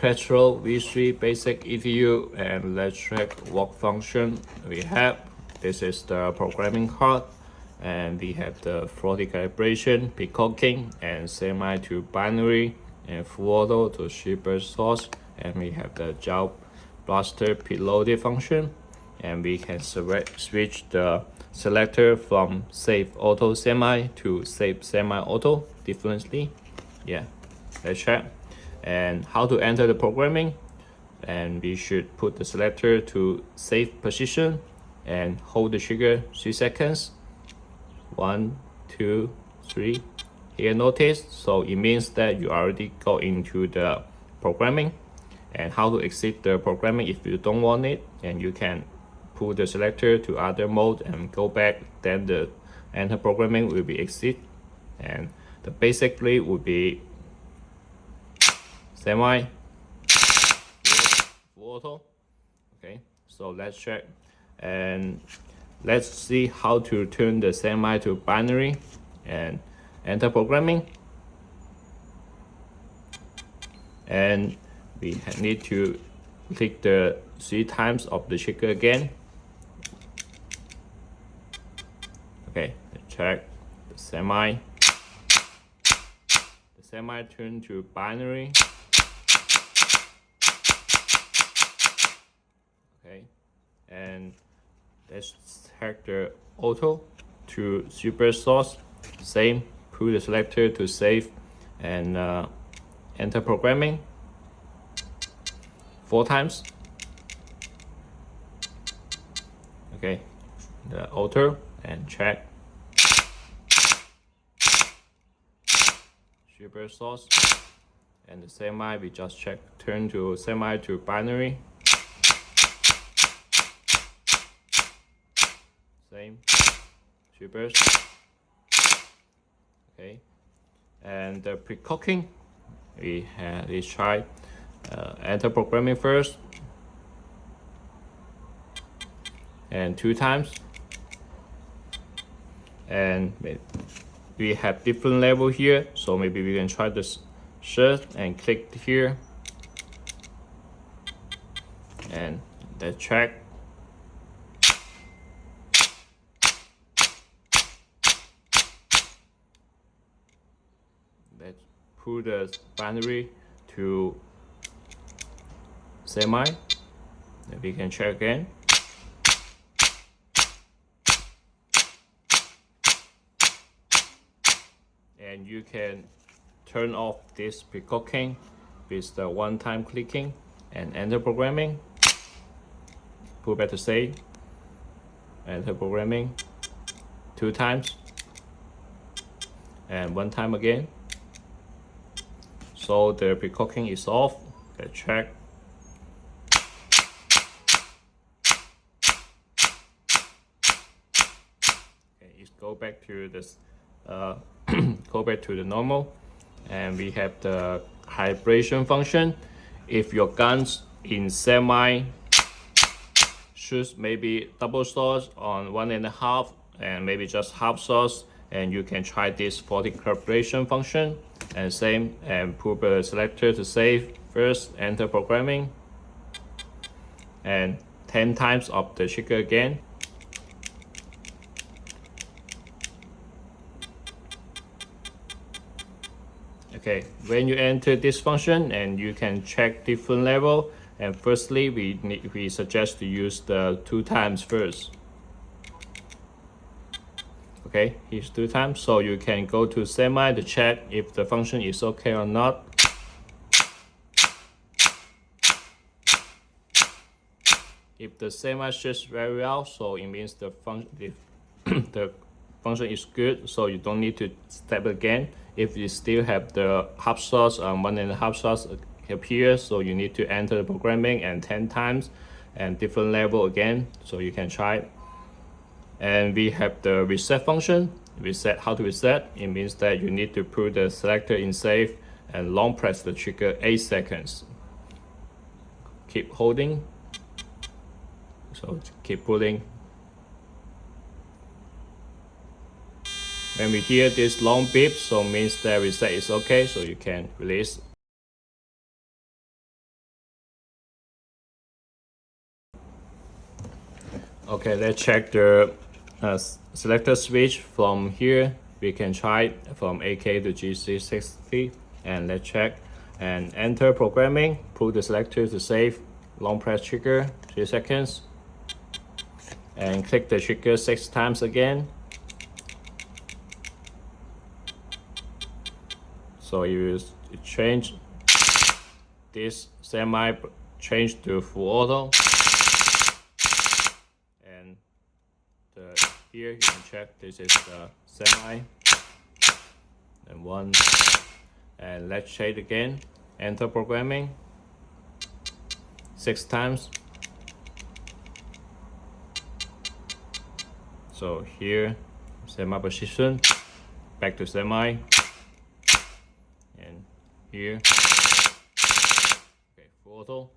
KESTREL V3 basic EDU, and let's check what function we have. This is the programming card, and we have the floating calibration, peacocking, and semi to binary, and full auto to super source, and we have the job blaster preloaded function, and we can switch the selector from safe auto semi to safe semi auto differently. Yeah, let's check. And how to enter the programming, and we should put the selector to safe position and hold the trigger 3 seconds. 1, 2, 3. Here notice, so it means that you already go into the programming. And how to exit the programming if you don't want it, and you can pull the selector to other mode and go back, then the enter programming will be exit, and the basically would be semi, full auto. Okay, so let's check, and let's see how to turn the semi to binary and enter programming. And we need to click the 3 times of the trigger again. Okay, let's check the semi. The semi turn to binary. Okay, and let's check the auto to super source. Same, pull the selector to save and enter programming 4 times. Okay, the auto and check super source, and the semi we just check turn to semi to binary. Same, super. Okay, and the pre-cooking, let's try enter programming first and 2 times, and we have different level here, so maybe we can try this shirt and click here and let's check. Let's pull the binary to semi, and we can check again. And you can turn off this peacocking with the one-time clicking and enter programming. Pull back to save, enter programming 2 times and 1 time again. So the peacocking is off. Let's check. Okay, let's go back to this. Go back to the normal, and we have the calibration function. If your guns in semi shoots maybe double source on 1.5 and maybe just half source, and you can try this for the calibration function. And same, and pull the selector to save first, enter programming, and 10 times of the trigger again. Okay, when you enter this function, and you can check different level, and firstly we suggest to use the 2 times first. Okay, here's 2 times, so you can go to semi to check if the function is okay or not. If the semi shoots very well, so it means the function is good, so you don't need to step again. If you still have the half source and 1.5 source appear, so you need to enter the programming and 10 times and different level again, so you can try. And we have the reset function. Reset, how to reset? It means that you need to put the selector in safe and long press the trigger 8 seconds. Keep holding, so keep pulling. When we hear this long beep, so means that reset is okay, so you can release. Okay, let's check the selector switch from here. We can try it from AK to GC60, and let's check and enter programming. Pull the selector to save. Long press trigger 3 seconds, and click the trigger 6 times again. So you change this semi, change to full auto, and here you can check this is the semi, and one, and let's check again. Enter programming 6 times. So here semi position, back to semi, and here okay, full auto.